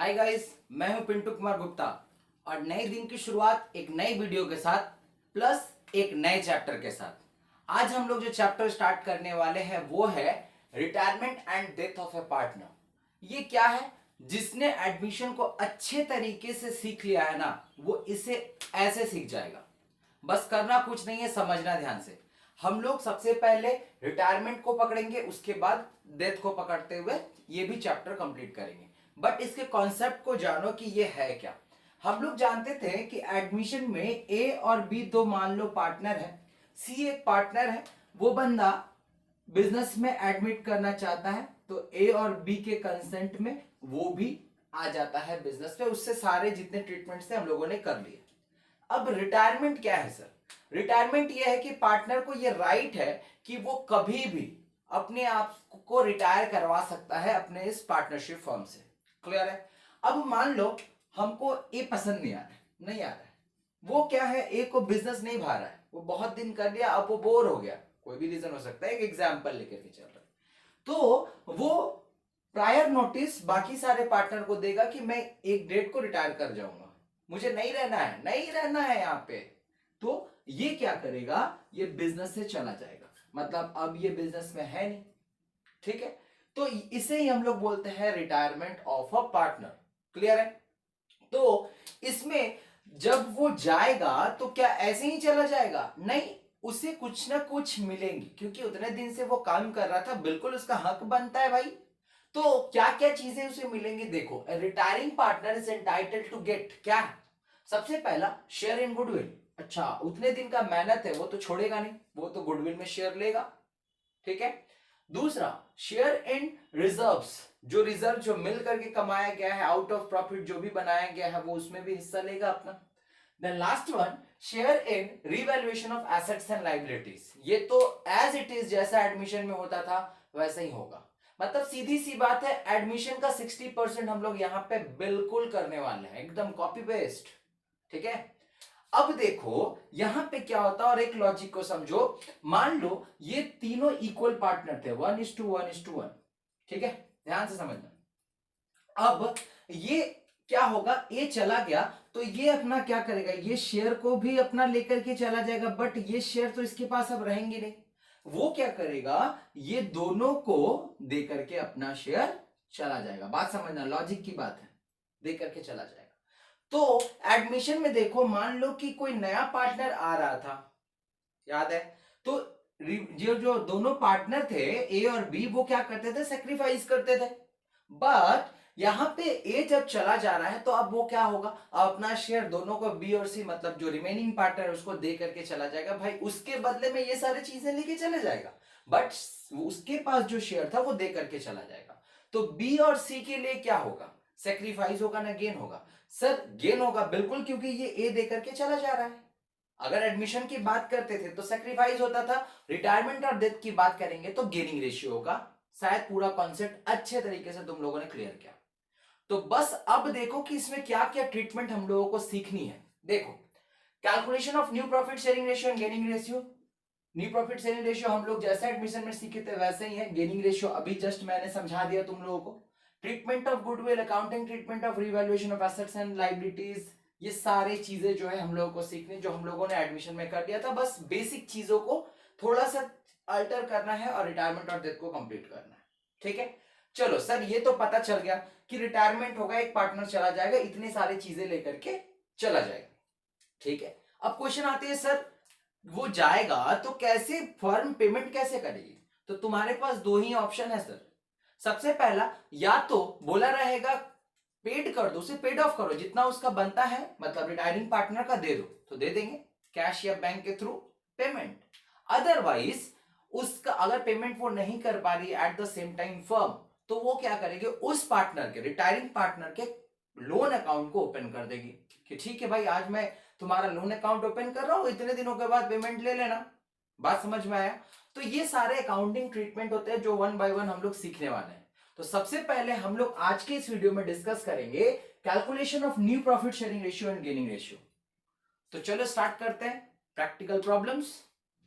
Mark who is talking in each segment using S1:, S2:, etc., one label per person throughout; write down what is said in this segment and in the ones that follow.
S1: Hi guys, मैं हूं पिंटू कुमार गुप्ता और नए दिन की शुरुआत एक नई वीडियो के साथ प्लस एक नए चैप्टर के साथ। आज हम लोग जो चैप्टर स्टार्ट करने वाले हैं वो है retirement and death of A partner. ये क्या है? जिसने एडमिशन को अच्छे तरीके से सीख लिया है ना, वो इसे ऐसे सीख जाएगा। बस करना कुछ नहीं है, समझना ध्यान से। हम लोग सबसे पहले रिटायरमेंट को पकड़ेंगे, उसके बाद डेथ को पकड़ते हुए ये भी चैप्टर कंप्लीट करेंगे। बट इसके कॉन्सेप्ट को जानो कि ये है क्या। हम लोग जानते थे कि एडमिशन में ए और बी दो मान लो पार्टनर है, सी एक पार्टनर है। वो बंदा बिजनेस में एडमिट करना चाहता है तो ए और बी के कंसेंट में वो भी आ जाता है बिजनेस पे। उससे सारे जितने ट्रीटमेंट थे हम लोगों ने कर लिए। अब रिटायरमेंट क्या है सर? रिटायरमेंट यह है कि पार्टनर को यह राइट है कि वो कभी भी अपने आप को रिटायर करवा सकता है अपने इस पार्टनरशिप फर्म से। क्लियर है? अब मान लो हमको ए पसंद नहीं आ रहा है, नहीं आ रहा है। वो क्या है, ए को बिजनेस नहीं भा रहा है, वो बहुत दिन कर लिया, अब वो बोर हो गया, कोई भी रीजन हो सकता है, एक एग्जाम्पल लेकर के चल रहा है। तो वो प्रायर नोटिस बाकी सारे पार्टनर को देगा कि मैं एक डेट को रिटायर कर जाऊंगा, मुझे नहीं रहना है, नहीं रहना है यहाँ पे। तो ये क्या करेगा, ये बिजनेस से चला जाएगा, मतलब अब ये बिजनेस में है नहीं। ठीक है? तो इसे ही हम लोग बोलते हैं retirement of a partner. Clear है? तो इसमें जब वो जाएगा तो क्या ऐसे ही चला जाएगा? नहीं, उसे कुछ ना कुछ मिलेंगी, क्योंकि उतने दिन से वो काम कर रहा था, बिल्कुल उसका हक बनता है भाई। तो क्या क्या चीजें उसे मिलेंगी? देखो, retiring partner is entitled to get क्या है? सबसे पहला, शेयर इन गुडविल। अच्छा, उतने दिन का मेहनत है वो तो छोड़ेगा नहीं, वो तो गुडविल में शेयर लेगा। ठीक है? दूसरा, शेयर इन रिजर्व्स, जो रिजर्व जो मिल करके कमाया गया है, आउट ऑफ प्रॉफिट जो भी बनाया गया है, वो उसमें भी हिस्सा लेगा अपना। Then last one, share in revaluation of assets and liabilities. ये तो एज इट इज जैसा एडमिशन में होता था वैसा ही होगा। मतलब सीधी सी बात है, एडमिशन का 60% हम लोग यहाँ पे बिल्कुल करने वाले हैं, एकदम कॉपी पेस्ट। ठीक है? अब देखो यहां पे क्या होता है, और एक लॉजिक को समझो। मान लो ये तीनों इक्वल पार्टनर थे, 1:1:1। ठीक है? ध्यान से समझना। अब ये क्या होगा, ये चला गया तो ये अपना क्या करेगा, ये शेयर को भी अपना लेकर के चला जाएगा, बट ये शेयर तो इसके पास अब रहेंगे नहीं। वो क्या करेगा, ये दोनों को दे करके अपना शेयर चला जाएगा। बात समझना, लॉजिक की बात है, दे करके चला जाएगा। तो एडमिशन में देखो, मान लो कि कोई नया पार्टनर आ रहा था, याद है? तो जो जो दोनों पार्टनर थे ए और बी, वो क्या करते थे, सेक्रीफाइस करते थे। बट यहां पे ए जब चला जा रहा है तो अब वो क्या होगा, अब अपना शेयर दोनों को बी और सी, मतलब जो रिमेनिंग पार्टनर है उसको दे करके चला जाएगा। भाई उसके बदले में ये सारी चीजें लेके चले जाएगा, बट उसके पास जो शेयर था वो दे करके चला जाएगा। तो बी और सी के लिए क्या होगा, सेक्रीफाइस होगा ना गेन होगा? सर गेन होगा बिल्कुल, क्योंकि ये ए दे करके चला जा रहा है। अगर एडमिशन की बात करते थे तो सेक्रीफाइस होता था, रिटायरमेंट और डेथ की बात करेंगे तो गेनिंग रेशियो होगा। शायद पूरा कॉन्सेप्ट अच्छे तरीके से तुम लोगों ने क्लियर किया। तो बस अब देखो कि इसमें क्या क्या ट्रीटमेंट हम लोगों को सीखनी है। देखो, calculation of new profit sharing ratio and gaining ratio. New profit sharing ratio हम लोग जैसे एडमिशन में सीखे थे वैसे ही है। गेनिंग रेशियो अभी जस्ट मैंने समझा दिया तुम लोगों को। Treatment of goodwill, accounting treatment of revaluation of assets and liabilities, ये सारी चीजें जो है हम लोगों को सीखनी, जो हम लोगों ने एडमिशन में कर दिया था। बस बेसिक चीजों को थोड़ा सा अल्टर करना है और रिटायरमेंट और डेथ को कंप्लीट करना है। ठीक है? चलो सर, ये तो पता चल गया कि रिटायरमेंट होगा, एक पार्टनर चला जाएगा, इतनी सारी चीजें लेकर के चला जाएगा। ठीक है? अब क्वेश्चन आते हैं, सर वो जाएगा तो कैसे फर्म पेमेंट कैसे करेगी? तो तुम्हारे पास दो ही ऑप्शन है सर। सबसे पहला, या तो बोला रहेगा पेड कर दो, उसे पेड ऑफ करो, जितना उसका बनता है, मतलब रिटायरिंग पार्टनर का दे दो, तो दे देंगे कैश या बैंक के थ्रू पेमेंट। अदरवाइज उसका अगर पेमेंट वो नहीं कर पा रही at the same time firm, तो वो क्या करेगी, उस पार्टनर के, रिटायरिंग पार्टनर के लोन अकाउंट को ओपन कर देगी कि ठीक है भाई, आज मैं तुम्हारा लोन अकाउंट ओपन कर रहा हूं, इतने दिनों के बाद पेमेंट ले लेना। बात समझ में आया? तो ये सारे अकाउंटिंग ट्रीटमेंट होते हैं जो वन बाय वन हम लोग सीखने वाले हैं। तो सबसे पहले हम लोग आज के इस वीडियो में डिस्कस करेंगे calculation of new profit sharing ratio and gaining ratio. तो चलो स्टार्ट करते हैं प्रैक्टिकल प्रॉब्लम्स।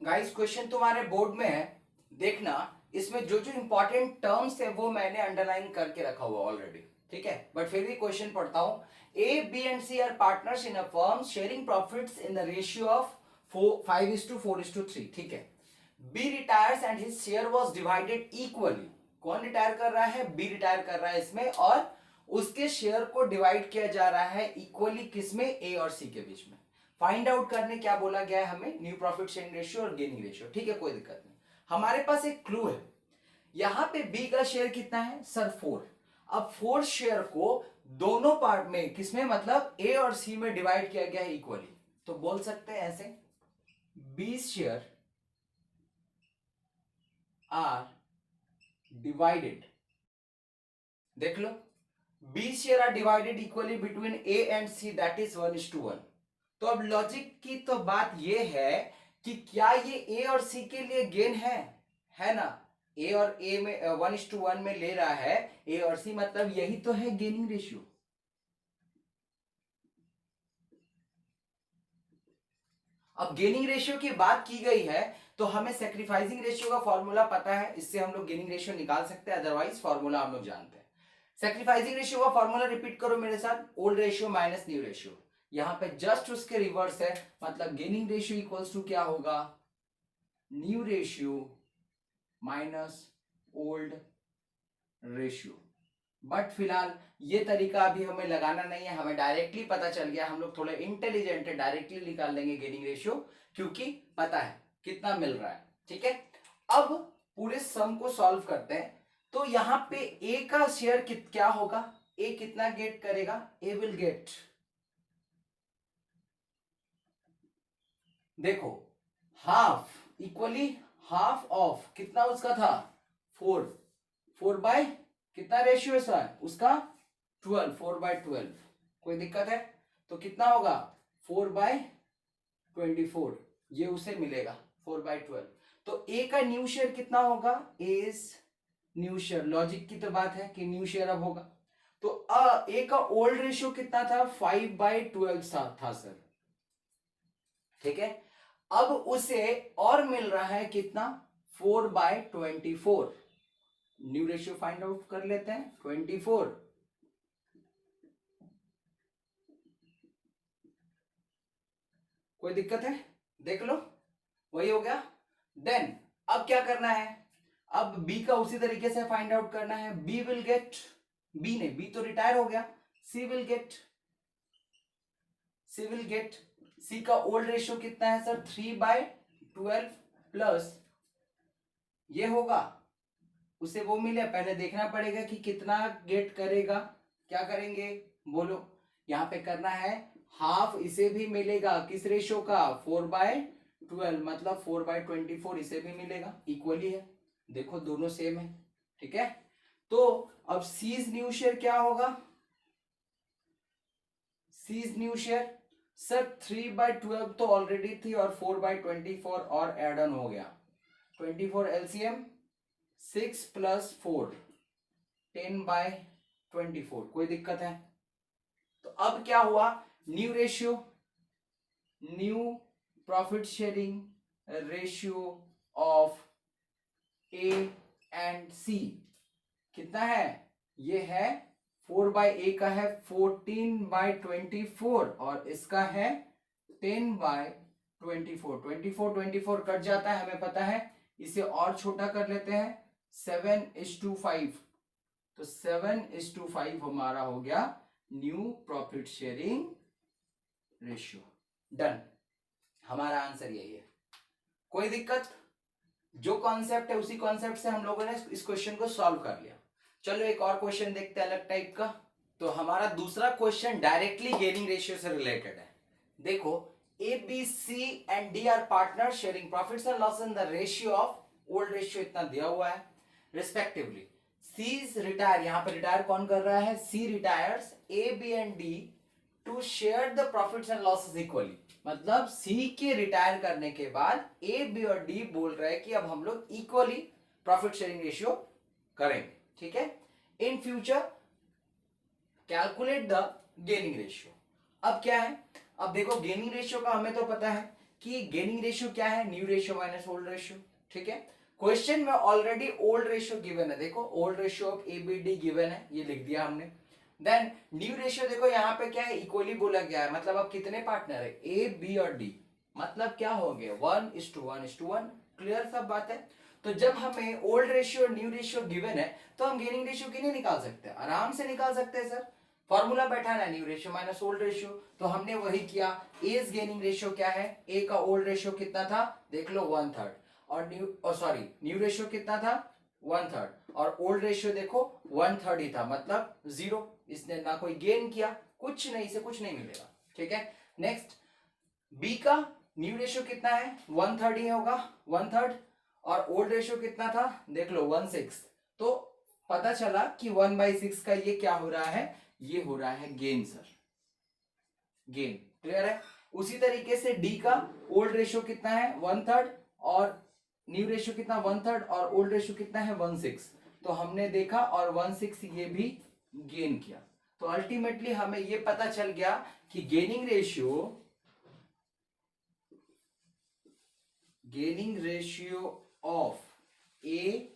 S1: गाइस, क्वेश्चन तुम्हारे बोर्ड में है, देखना। इसमें जो जो इंपॉर्टेंट टर्म्स है वो मैंने अंडरलाइन करके रखा हुआ ऑलरेडी। ठीक है, बट फिर भी क्वेश्चन पढ़ता हूं। A, B and C are partners in a firm sharing profits in the ratio of 5:4:3। ठीक है, B retires and his share was divided equally. कौन रिटायर कर रहा है? बी रिटायर कर रहा है इसमें, और उसके शेयर को डिवाइड किया जा रहा है इक्वली किसमें? ए और सी के बीच में। फाइंड आउट करने क्या बोला गया है हमें? न्यू प्रॉफिट शेयरिंग रेशियो और गेनिंग रेशियो। ठीक है, कोई दिक्कत नहीं। हमारे पास एक क्लू है, यहां पे बी का शेयर कितना है सर? 4। अब 4 शेयर को दोनों पार्ट में किसमें, मतलब ए और सी में डिवाइड किया गया है इक्वली। तो बोल सकते हैं ऐसे, बी शेयर आर डिवाइडेड, देख लो, B share are divided equally between A and C, that is 1:1। तो अब लॉजिक की तो बात ये है कि क्या ये ए और सी के लिए गेन है ना? ए और ए में 1:1 में ले रहा है ए और सी, मतलब यही तो है गेनिंग रेशियो। अब गेनिंग रेशियो की बात की गई है तो हमें सैक्रिफाइसिंग रेशियो का फॉर्मूला पता है, इससे हम लोग गेनिंग रेशियो निकाल सकते हैं, अदरवाइज फॉर्मूला हम लोग जानते हैं। सैक्रिफाइसिंग रेशियो का फॉर्मूला रिपीट करो मेरे साथ, old ratio minus new ratio. यहां पे जस्ट उसके रिवर्स है, मतलब गेनिंग रेशियो इक्वल्स टू क्या होगा? New ratio minus old ratio. But फिलहाल ये तरीका अभी हमें लगाना नहीं है, हमें डायरेक्टली पता चल गया, हम लोग थोड़े इंटेलिजेंट है, डायरेक्टली निकाल लेंगे गेनिंग रेशियो, क्योंकि पता है कितना मिल रहा है। ठीक है, अब पूरे सम को सॉल्व करते हैं। तो यहां पे ए का शेयर क्या होगा? ए कितना गेट करेगा? ए विल गेट, देखो, हाफ, इक्वली हाफ ऑफ, कितना उसका था? 4 बाय कितना रेशियो है सर उसका? 12, 4/12। कोई दिक्कत है? तो कितना होगा? 4/24, ये उसे मिलेगा 4/12। तो ए का न्यू शेयर कितना होगा? इज न्यू शेयर, लॉजिक की तो बात है कि न्यू शेयर अब होगा। तो ए का ओल्ड रेशियो कितना था? 5/12 था सर। ठीक है, अब उसे और मिल रहा है कितना? 4/24। न्यू रेशियो फाइंड आउट कर लेते हैं, 24। कोई दिक्कत है? देख लो, वही हो गया। देन अब क्या करना है? अब बी का उसी तरीके से फाइंड आउट करना है। बी विल गेट, बी ने, बी तो रिटायर हो गया, सी विल गेट, सी का ओल्ड रेशियो कितना है सर? 3/12 प्लस ये होगा, उसे वो मिले, पहले देखना पड़ेगा कि कितना गेट करेगा। क्या करेंगे बोलो? यहां पे करना है हाफ, इसे भी मिलेगा किस रेशियो का? 4/12, मतलब 4/24 इसे भी मिलेगा, इक्वली है, देखो दोनों सेम है। ठीक है, तो अब सीज न्यू शेयर क्या होगा? सीज न्यू शेयर सर 3/12 तो ऑलरेडी थी, और 4/24 और एड ऑन हो गया, 24 एलसीएम 6 + 4, 10/24। कोई दिक्कत है? तो अब क्या हुआ? New ratio, new profit sharing ratio of A and C कितना है? ये है 4/A का है 14/24, और इसका है 10/24। 24 कट जाता है, हमें पता है। इसे और छोटा कर लेते हैं, 7:5। तो 7:5 हमारा हो गया new profit sharing ratio. Done, हमारा आंसर यही है। कोई दिक्कत? जो कॉन्सेप्ट है उसी कॉन्सेप्ट से हम लोगों ने इस क्वेश्चन को सॉल्व कर लिया। चलो एक और क्वेश्चन देखते हैं अलग टाइप का। तो हमारा दूसरा क्वेश्चन डायरेक्टली गेनिंग रेशियो से रिलेटेड है। देखो, A B C and D are partner sharing profits and loss in the ratio of, old ratio इतना दिया हुआ है रिस्पेक्टिवली। सी इज रिटायर, यहां पर रिटायर कौन कर रहा है? C retires A B and D to share the profits and losses equally. मतलब सी के रिटायर करने के बाद ए बी और डी बोल रहे हैं कि अब हम लोग इक्वली प्रॉफिट शेयरिंग रेशियो करेंगे। ठीक है, in future calculate the gaining ratio. अब क्या है? अब देखो, गेनिंग रेशियो का हमें तो पता है कि गेनिंग रेशियो क्या है? New ratio minus old ratio. ठीक है, क्वेश्चन में ऑलरेडी ओल्ड रेशियो गिवन है, देखो old ratio of A B D given है, ये लिख दिया हमने। देन न्यू रेशियो देखो यहाँ पे क्या है, इक्वली बोला गया है, मतलब अब कितने पार्टनर है, ए बी और डी, मतलब क्या हो गया 1:1:1। क्लियर सब बात है। तो जब हमें ओल्ड रेशियो और न्यू रेशियो गिवन है तो हम गेनिंग रेशियो क्यों नहीं निकाल सकते, आराम से निकाल सकते हैं सर। फॉर्मूला बैठाना है new ratio minus old ratio, तो हमने वही किया। एज गेनिंग रेशियो क्या है, ए का ओल्ड रेशियो कितना था देख लो 1/3, और न्यू रेशियो कितना था 1/3, और ओल्ड रेशियो देखो 1/3 ही था, मतलब 0। इसने ना कोई गेन किया, कुछ नहीं से कुछ नहीं मिलेगा। ठीक है, नेक्स्ट बी का न्यू रेशियो कितना है 1/3 ही होगा, 1/3, और ओल्ड रेशियो कितना था देख लो 1/6। तो पता चला कि 1/6 का ये क्या हो रहा है, ये हो रहा है गेन सर, गेन। क्लियर है। उसी तरीके से डी का ओल्ड रेशियो कितना है 1/3, और न्यू रेशियो कितना 1/3, और ओल्ड रेशियो कितना है 1/6। तो हमने देखा और 1/6 ये भी गेन किया। तो अल्टीमेटली हमें ये पता चल गया कि gaining ratio of A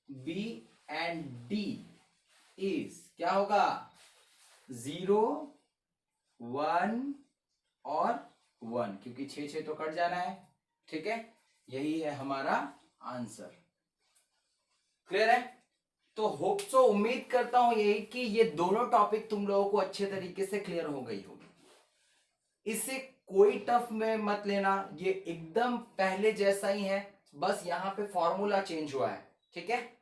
S1: B and D is क्या होगा 0, 1 और 1, क्योंकि 6 तो कट जाना है। ठीक है, यही है हमारा आंसर। क्लियर है। तो होप सो, उम्मीद करता हूं यही कि ये दोनों टॉपिक तुम लोगों को अच्छे तरीके से क्लियर हो गई होगी। इससे कोई टफ में मत लेना, ये एकदम पहले जैसा ही है, बस यहाँ पे फॉर्मूला चेंज हुआ है। ठीक है,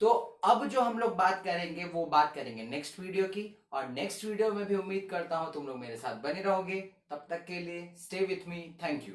S1: तो अब जो हम लोग बात करेंगे वो बात करेंगे नेक्स्ट वीडियो की, और नेक्स्ट वीडियो में भी उम्मीद करता हूं तुम लोग मेरे साथ बने रहोगे। तब तक के लिए stay with me, thank you.